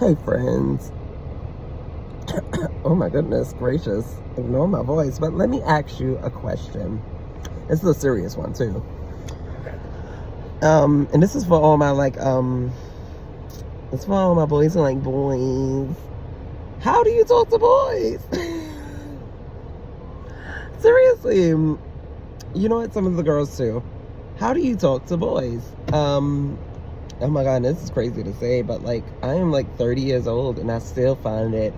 Hey friends. Oh my goodness gracious. Ignore my voice, but let me ask you a question. This is a serious one too. And this is for all my it's for all my boys and like boys. How do you talk to boys? Seriously. You know what? Some of the girls too. How do you talk to boys? Oh my god, this is crazy to say, but like I am like 30 years old and I still find it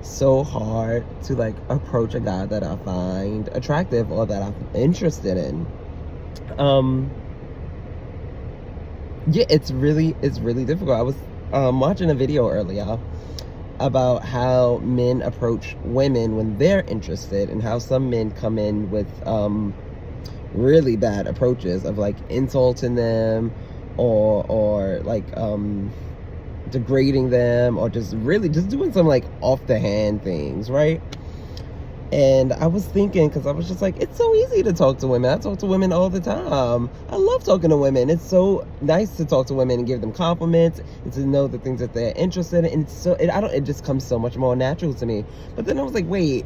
so hard to like approach a guy that I find attractive or that I'm interested in. Yeah, it's really difficult. I was watching a video earlier about how men approach women when they're interested, and how some men come in with really bad approaches of like insulting them or like degrading them, or just doing some like off the hand things, right? And I was thinking, because I was just like, it's so easy to talk to women. I talk to women all the time. I love talking to women. It's so nice to talk to women and give them compliments and to know the things that they're interested in. And it just comes so much more natural to me. But then I was like, wait,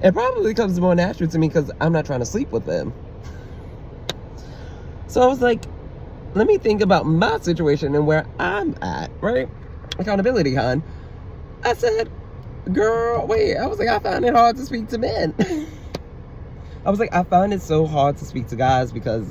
it probably comes more natural to me because I'm not trying to sleep with them. So I was like, let me think about my situation and where I'm at, right? Accountability, hon. I said, girl, wait. I was like, I find it hard to speak to men. I was like, I find it so hard to speak to guys because,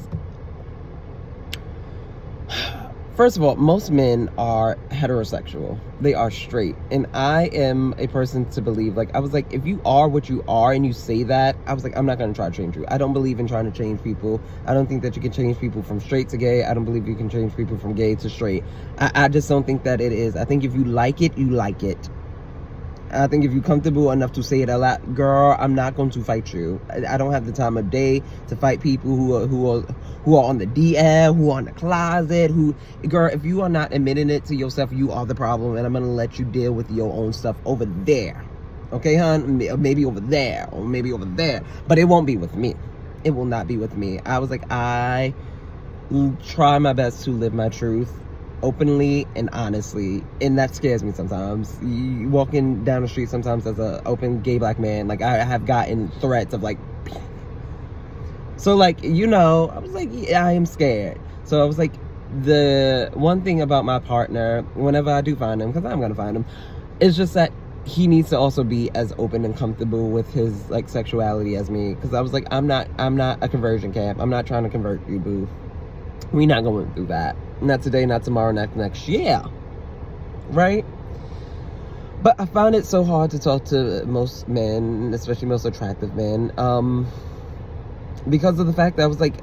first of all, most men are heterosexual. They are straight. And I am a person to believe, like, I was like, if you are what you are and you say that, I was like, I'm not going to try to change you. I don't believe in trying to change people. I don't think that you can change people from straight to gay. I don't believe you can change people from gay to straight. I just don't think that it is. I think if you like it, you like it. I think if you're comfortable enough to say it a lot, girl, I'm not going to fight you. I don't have the time of day to fight people who are on the DL, who are in the closet, girl, if you are not admitting it to yourself, you are the problem, and I'm going to let you deal with your own stuff over there. Okay, hon? Maybe over there, or maybe over there, but it won't be with me. It will not be with me. I was like, I try my best to live my truth openly and honestly, and that scares me sometimes. You walking down the street sometimes as a open gay black man, like I have gotten threats of like, so like, you know, I was like, yeah, I am scared. So I was like, the one thing about my partner, whenever I do find him, because I'm gonna find him, is just that he needs to also be as open and comfortable with his like sexuality as me. Because I was like, I'm not a conversion camp. I'm not trying to convert you, boo. We're not going through that. Not today, not tomorrow, not next year. Right? But I find it so hard to talk to most men, especially most attractive men, because of the fact that I was like,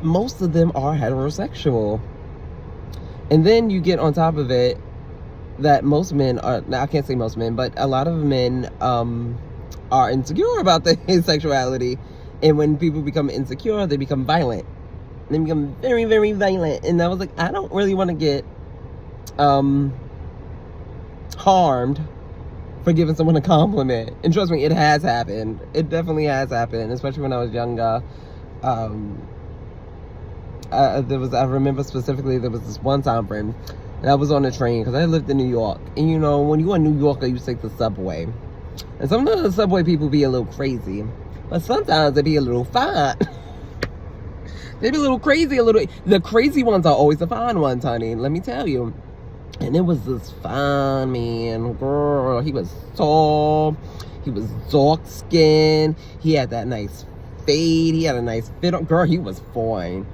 most of them are heterosexual. And then you get on top of it that most men are, now I can't say most men, but a lot of men are insecure about their sexuality. And when people become insecure, they become violent. They become very, very violent. And I was like, I don't really want to get harmed for giving someone a compliment. And trust me, it has happened. It definitely has happened, especially when I was younger. I remember specifically, there was this one time frame, and I was on a train because I lived in New York. And you know, when you're in New York, you take the subway. And sometimes the subway people be a little crazy, but sometimes they be a little fine. They be a little crazy, the crazy ones are always the fine ones, honey, let me tell you. And it was this fine man, girl. He was tall, he was dark skinned, he had that nice fade, he had a nice fit on, girl, he was fine.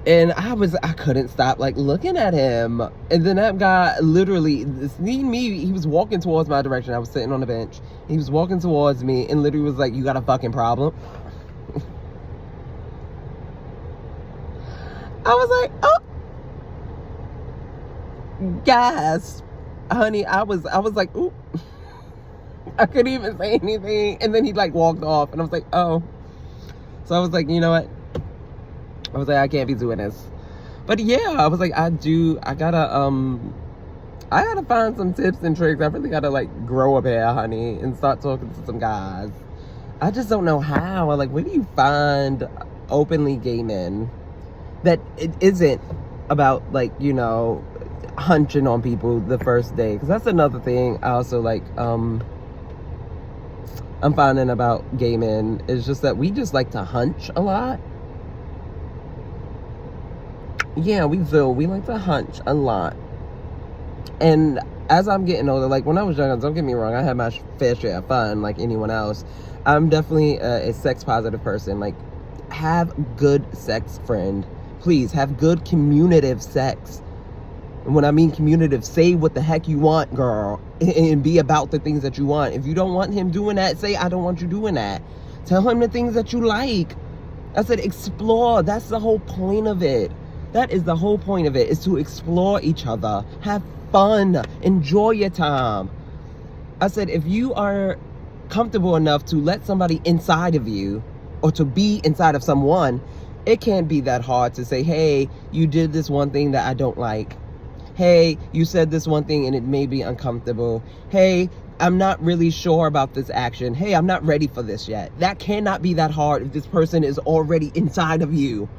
And I couldn't stop like looking at him. And then that guy literally seen me, he was walking towards my direction. I was sitting on the bench, he was walking towards me and literally was like, you got a fucking problem? I was like, oh, gasp, honey. I was like, ooh. I couldn't even say anything. And then he like walked off, and I was like, oh. So I was like, you know what? I was like, I can't be doing this. But yeah, I was like, I gotta find some tips and tricks. I really gotta like grow up here, honey, and start talking to some guys. I just don't know how. Like, where do you find openly gay men that it isn't about, like, you know, hunching on people the first day, because that's another thing I also like I'm finding about gay men, is just that we just like to hunch a lot. Yeah, we do. We like to hunch a lot. And as I'm getting older, like when I was younger, don't get me wrong, I had my fair share of fun like anyone else. I'm definitely a sex positive person. Like, have good sex, friend. Please have good communicative sex. And when I mean communicative, say what the heck you want, girl, and be about the things that you want. If you don't want him doing that, say, I don't want you doing that. Tell him the things that you like. I said explore. That's the whole point of it. That is the whole point of it, is to explore each other. Have fun. Enjoy your time. I said, if you are comfortable enough to let somebody inside of you, or to be inside of someone, it can't be that hard to say, hey, you did this one thing that I don't like. Hey, you said this one thing and it made me uncomfortable. Hey, I'm not really sure about this action. Hey, I'm not ready for this yet. That cannot be that hard if this person is already inside of you.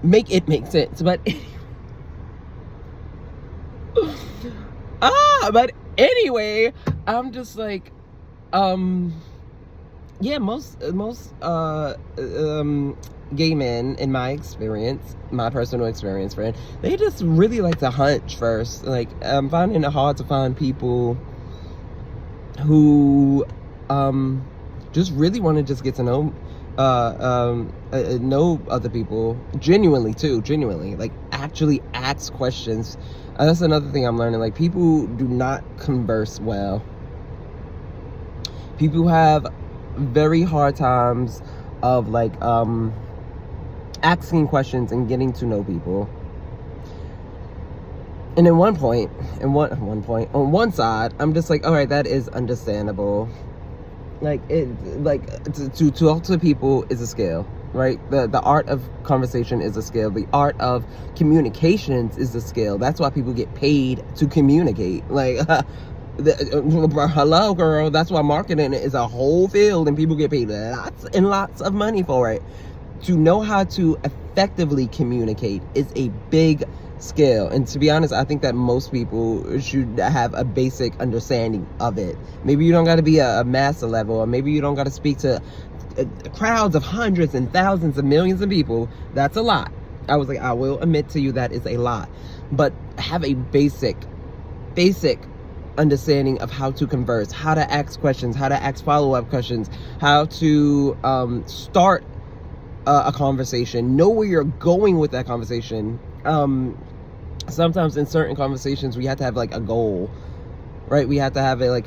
Make it make sense. But but anyway, I'm just like, yeah, most gay men, in my experience, my personal experience, friend, they just really like to hunch first. Like, I'm finding it hard to find people who just really want to just get to know other people genuinely, like actually ask questions. That's another thing I'm learning. Like, people do not converse well. People have very hard times of like asking questions and getting to know people. And at one point, on one side, I'm just like, all right, that is understandable. Like, to talk to people is a skill, right? The art of conversation is a skill. The art of communications is a skill. That's why people get paid to communicate. Like, hello, girl. That's why marketing is a whole field, and people get paid lots and lots of money for it. To know how to effectively communicate is a big skill. And to be honest, I think that most people should have a basic understanding of it. Maybe you don't got to be a master level, or maybe you don't got to speak to crowds of hundreds and thousands of millions of people. That's a lot. I will admit to you that is a lot. But have a basic understanding of how to converse, how to ask questions, how to ask follow-up questions, how to start a conversation, know where you're going with that conversation. Sometimes in certain conversations we have to have like a goal, right? We have to have it like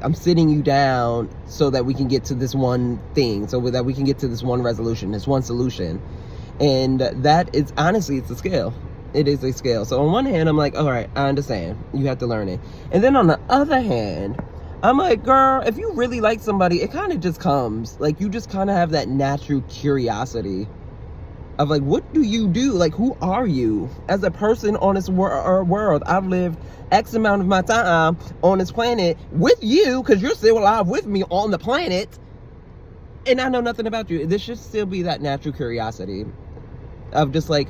I'm sitting you down so that we can get to this one thing, so that we can get to this one resolution, this one solution. And that is, honestly, it's a skill. It is a skill. So on one hand, I'm like, all right, I understand. You have to learn it. And then on the other hand, I'm like, girl, if you really like somebody, it kind of just comes. Like, you just kind of have that natural curiosity of like, what do you do? Like, who are you as a person on this world? I've lived X amount of my time on this planet with you, because you're still alive with me on the planet, and I know nothing about you. There should still be that natural curiosity of just like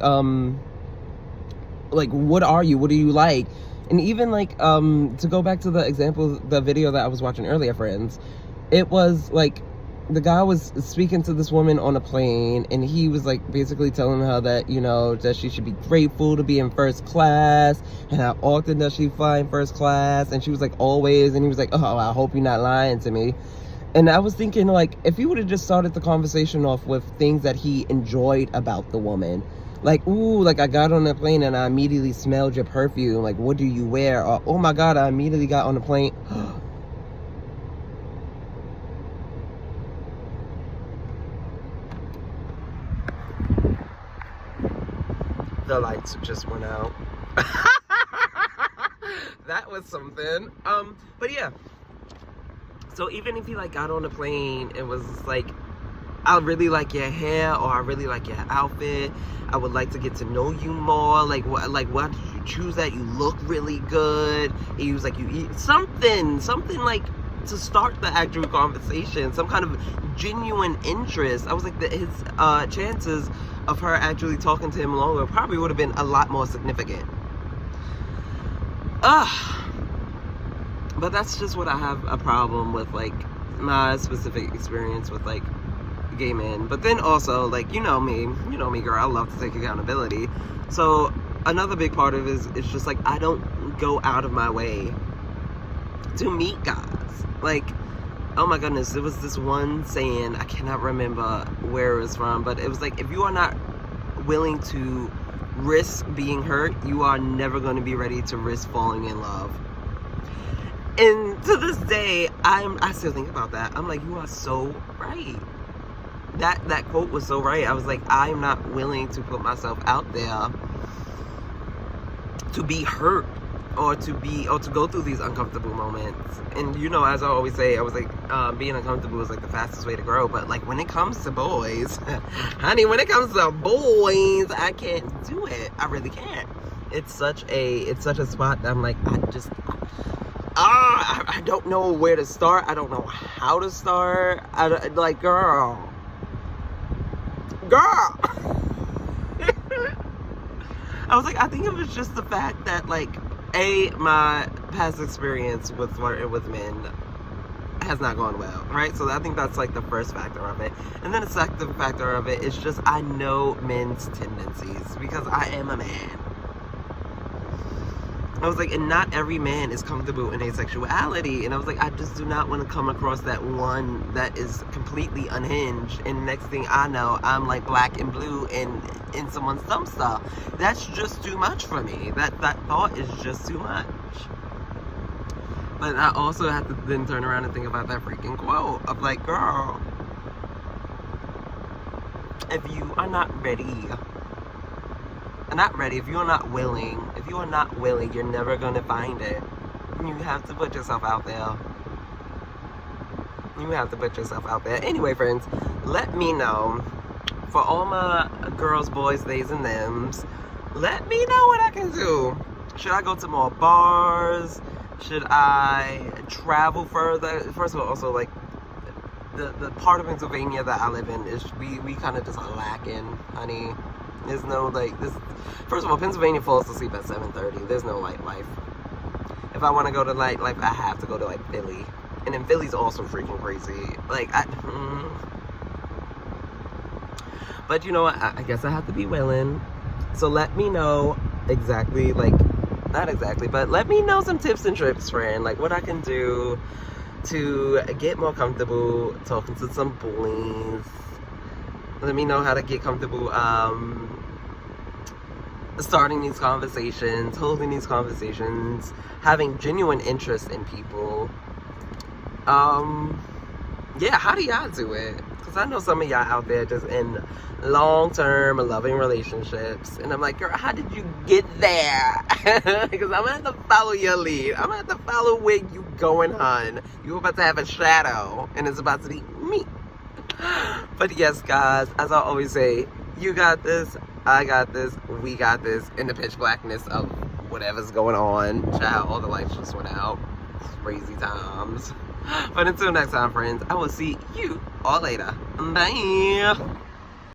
what are you? What do you like? And even like to go back to the example, the video that I was watching earlier, friends, it was like the guy was speaking to this woman on a plane, and he was like basically telling her that, you know, that she should be grateful to be in first class, and how often does she fly in first class, and she was like, always. And he was like, oh, I hope you're not lying to me. And I was thinking, like, if he would have just started the conversation off with things that he enjoyed about the woman, like, ooh, like, I got on the plane and I immediately smelled your perfume, like, what do you wear? Or, oh my God, I immediately got on the plane. The lights just went out. That was something. But yeah. So even if he like got on the plane and was like, I really like your hair, or I really like your outfit, I would like to get to know you more, like why did you choose that? You look really good. He was like, you eat something like to start the actual conversation, some kind of genuine interest. I was like, his chances of her actually talking to him longer probably would have been a lot more significant. But that's just what I have a problem with, like, my specific experience with, like, gay men. But then also, like, you know me, girl, I love to take accountability. So another big part of it is, it's just like, I don't go out of my way to meet guys. Like, oh my goodness, there was this one saying, I cannot remember where it was from, but it was like, if you are not willing to risk being hurt, you are never going to be ready to risk falling in love. And to this day, I still think about that. I'm like, you are so right. That quote was so right. I was like, I'm not willing to put myself out there to be hurt or to go through these uncomfortable moments. And you know, as I always say, I was like, being uncomfortable is like the fastest way to grow. But like, when it comes to boys, honey, when it comes to boys, I can't do it. I really can't. It's such a spot that I'm like, I don't know where to start. I don't know how to start. Like, girl. I was like, I think it was just the fact that, like, my past experience with flirting with men has not gone well, right? So I think that's like the first factor of it. And then the second factor of it is just, I know men's tendencies because I am a man. I was like, and not every man is comfortable in asexuality. And I was like, I just do not want to come across that one that is completely unhinged. And next thing I know, I'm like black and blue in someone's dumpster. That's just too much for me. That thought is just too much. But I also have to then turn around and think about that freaking quote of like, girl, if you are not ready, if you are not willing, you're never going to find it. You have to put yourself out there. Anyway, friends, let me know, for all my girls, boys, theys, and thems, let me know what I can do. Should I go to more bars? Should I travel further? First of all, also, like, the part of Pennsylvania that I live in is, we kind of just lacking, honey. There's no, like, this. First of all, Pennsylvania falls asleep at 7:30. There's no nightlife. If I want to go to nightlife, I have to go to, like, Philly. And then Philly's also freaking crazy. Like, but you know what? I guess I have to be willing. So let me know exactly, like, not exactly, but let me know some tips and tricks, friend. Like, what I can do to get more comfortable talking to some boys. Let me know how to get comfortable starting these conversations, holding these conversations, having genuine interest in people. Yeah, how do y'all do it? Because I know some of y'all out there just in long-term loving relationships, and I'm like, girl, how did you get there? Because I'm gonna have to follow your lead. I'm gonna have to follow where you going, hun. You're about to have a shadow, and it's about to be me. But yes, guys, as I always say, you got this, I got this, we got this, in the pitch blackness of whatever's going on. Child, all the lights just went out. Crazy times. But until next time, friends, I will see you all later. Bye.